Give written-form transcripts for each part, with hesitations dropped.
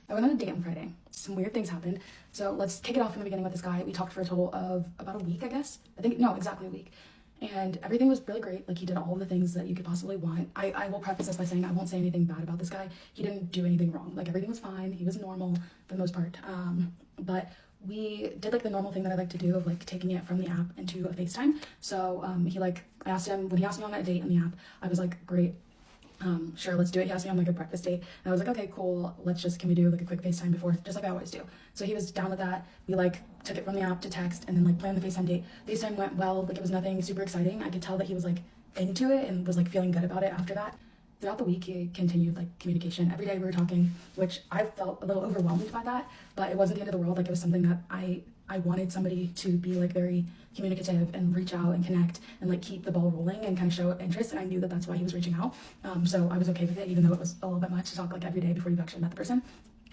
I went on a date on Friday. Some weird things happened. So let's kick it off from the beginning with this guy. We talked for a total of about a week, I guess. No, exactly a week. And everything was really great. Like, he did all the things that you could possibly want. I will preface this by saying I won't say anything bad about this guy. He didn't do anything wrong. Like, everything was fine. He was normal for the most part. But we did like the normal thing that I like to do of like taking it from the app into a FaceTime. So I asked him, when he asked me on that date on the app, I was like, great. Sure, let's do it. He asked me on like a breakfast date, and I was like, okay, cool. Can we do like a quick FaceTime before, just like I always do. So he was down with that. We like took it from the app to text, and then like planned the FaceTime date. FaceTime went well. Like, it was nothing super exciting. I could tell that he was like into it and was like feeling good about it after that. Throughout the week, he continued like communication. Every day we were talking, which I felt a little overwhelmed by that, but it wasn't the end of the world. Like, it was something that I wanted somebody to be like very communicative and reach out and connect and like keep the ball rolling and kind of show interest. And I knew that that's why he was reaching out. So I was okay with it, even though it was a little bit much to talk like every day before you've actually met the person.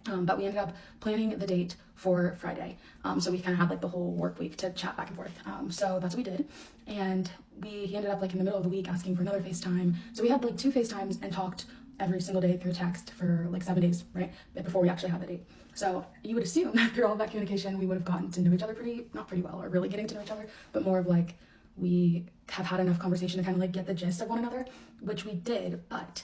But we ended up planning the date for Friday. So we kind of had like the whole work week to chat back and forth. So that's what we did. And he ended up like in the middle of the week asking for another FaceTime. So we had like 2 FaceTimes and talked every single day through text for like 7 days, right? Before we actually had the date. So you would assume that through all of that communication, we would have gotten to know each other not pretty well, or really getting to know each other, but more of like, we have had enough conversation to kind of like get the gist of one another, which we did, but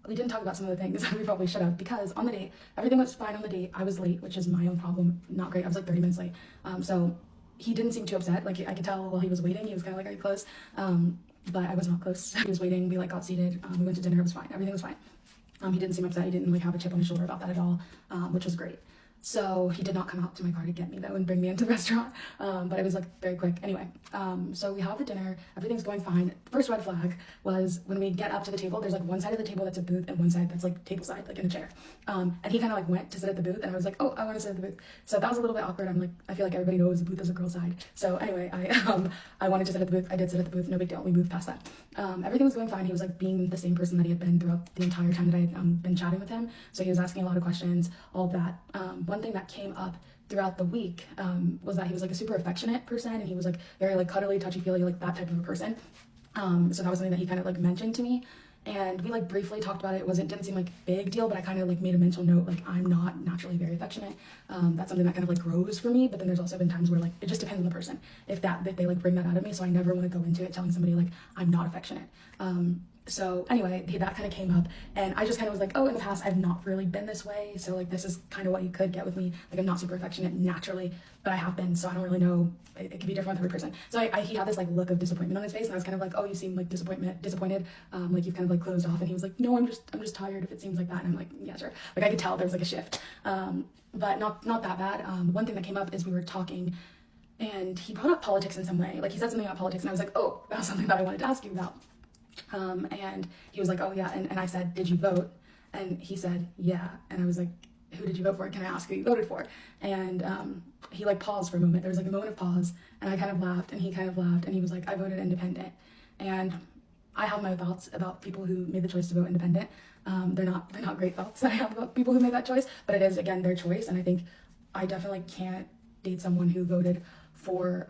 we didn't talk about some of the things that we probably should have, because on the date, everything was fine on the date. I was late, which is my own problem. Not great. I was like 30 minutes late. So he didn't seem too upset. Like, I could tell while he was waiting, he was kind of like, are you close? But I was not close. He was waiting. We like got seated. We went to dinner. It was fine. Everything was fine. He didn't seem upset. He didn't like have a chip on his shoulder about that at all, which was great. So he did not come out to my car to get me though and bring me into the restaurant, but it was like very quick. Anyway, so we have the dinner, everything's going fine. First red flag was when we get up to the table, there's like one side of the table that's a booth and one side that's like table side, like in a chair. And he kind of like went to sit at the booth, and I was like, oh, I want to sit at the booth. So that was a little bit awkward. I'm like, I feel like everybody knows the booth is a girl's side. So anyway, I wanted to sit at the booth. I did sit at the booth, no big deal. We moved past that. Everything was going fine. He was like being the same person that he had been throughout the entire time that I had been chatting with him. So he was asking a lot of questions, all of that. One thing that came up throughout the week was that he was like a super affectionate person, and he was like very like cuddly, touchy-feely, like that type of a person. So that was something that he kind of like mentioned to me, and we like briefly talked about it. It didn't seem like a big deal, but I kind of like made a mental note, like, I'm not naturally very affectionate. That's something that kind of like grows for me, but then there's also been times where like it just depends on the person if they like bring that out of me. So I never want to go into it telling somebody like I'm not affectionate. So anyway, that kind of came up, and I just kind of was like, oh, in the past I've not really been this way, so like this is kind of what you could get with me. Like, I'm not super affectionate naturally, but I have been, so I don't really know. It could be different with every person. So he had this like look of disappointment on his face, and I was kind of like, oh, you seem like disappointed, like you've kind of like closed off. And he was like, no, I'm just tired if it seems like that. And I'm like, yeah, sure. Like, I could tell there was like a shift, but not that bad. One thing that came up is we were talking, and he brought up politics in some way. Like, he said something about politics, and I was like, oh, that was something that I wanted to ask you about. And he was like, oh yeah, and I said, did you vote? And he said, yeah. And I was like, who did you vote for? Can I ask who you voted for? And he like paused for a moment. There was like a moment of pause, and I kind of laughed, and he kind of laughed, and he was like, I voted independent. And I have my thoughts about people who made the choice to vote independent. They're not great thoughts that I have about people who made that choice, but it is, again, their choice. And I think I definitely can't date someone who voted for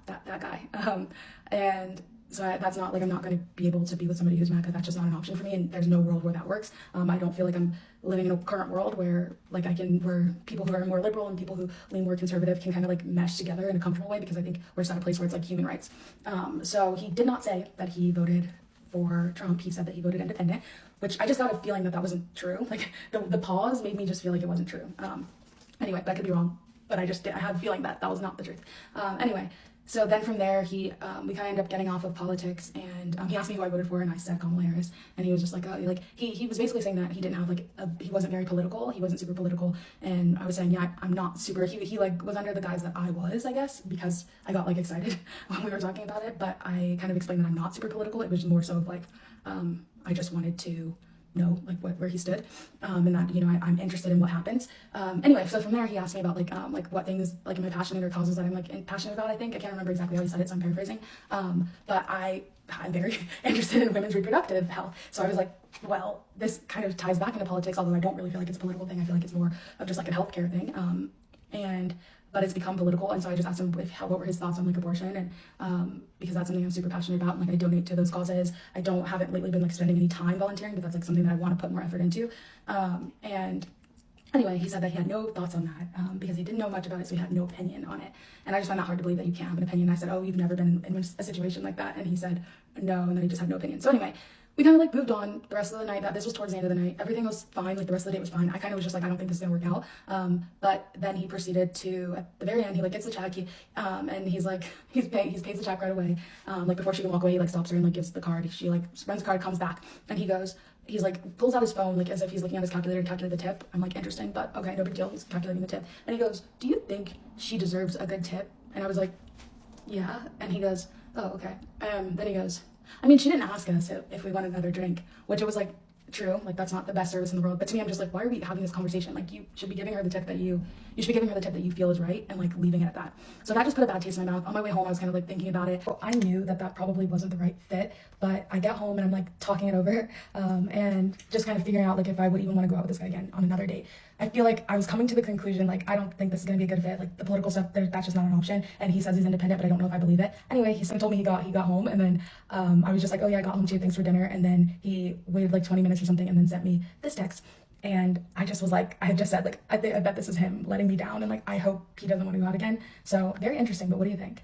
that guy. And so that's not like, I'm not going to be able to be with somebody who's mad, because that's just not an option for me, and there's no world where that works. I don't feel like I'm living in a current world where like where people who are more liberal and people who lean more conservative can kind of like mesh together in a comfortable way, because I think we're just at a place where it's like human rights. So he did not say that he voted for Trump. He said that he voted independent, which I just got a feeling that wasn't true. Like, the pause made me just feel like it wasn't true. Anyway, that could be wrong, but I had a feeling that was not the truth. Anyway. So then from there, we kind of ended up getting off of politics, and he asked me who I voted for, and I said Kamala Harris, and he was just like, oh, like he was basically saying that he didn't have like he wasn't very political, he wasn't super political, and I was saying, yeah, I'm not super. He like was under the guise that I was, I guess, because I got like excited when we were talking about it, but I kind of explained that I'm not super political. It was more so of like I just wanted to know like where he stood, and that, you know, I'm interested in what happens. Anyway, so from there he asked me about like what things like am I passionate, or causes that I'm like passionate about. I think I can't remember exactly how he said it, so I'm paraphrasing. But I'm very interested in women's reproductive health. So I was like, well, this kind of ties back into politics, although I don't really feel like it's a political thing. I feel like it's more of just like a healthcare thing. But it's become political, and so I just asked him what were his thoughts on like abortion, and because that's something I'm super passionate about, and like I donate to those causes. I haven't lately been like spending any time volunteering, but that's like something that I want to put more effort into. And Anyway, he said that he had no thoughts on that because he didn't know much about it, so he had no opinion on it. And I just find that hard to believe that you can't have an opinion. I said, oh, you've never been in a situation like that? And he said, no, and then he just had no opinion. So anyway, we kind of like moved on the rest of the night. That this was towards the end of the night. Everything was fine. Like the rest of the day was fine. I kind of was just like, I don't think this is gonna work out. But then he proceeded to, at the very end, he like gets the check. And he's like, he pays the check right away. Like before she can walk away, he like stops her and like gives the card. She like runs the card, comes back, and he's like pulls out his phone like as if he's looking at his calculator to calculate the tip. I'm like, interesting, but okay, no big deal. He's calculating the tip, and he goes, "Do you think she deserves a good tip?" And I was like, "Yeah." And he goes, "Oh, okay." Then he goes, "I mean, she didn't ask us if we wanted another drink," which it was like true. Like that's not the best service in the world. But to me, I'm just like, why are we having this conversation? Like you should be giving her the tip that you should be giving her the tip that you feel is right, and like leaving it at that. So that just put a bad taste in my mouth. On my way home, I was kind of like thinking about it. I knew that probably wasn't the right fit, but I get home and I'm like talking it over, and just kind of figuring out like if I would even want to go out with this guy again on another date. I feel like I was coming to the conclusion like I don't think this is gonna be a good fit. Like the political stuff, that's just not an option. And he says he's independent, but I don't know if I believe it. Anyway, he told me he got home, and then I was just like, oh yeah, I got home too. Thanks for dinner. And then he waited like 20 minutes or something, and then sent me this text. And I just was like, I had just said like, I bet this is him letting me down, and like I hope he doesn't want to go out again. So very interesting. But what do you think?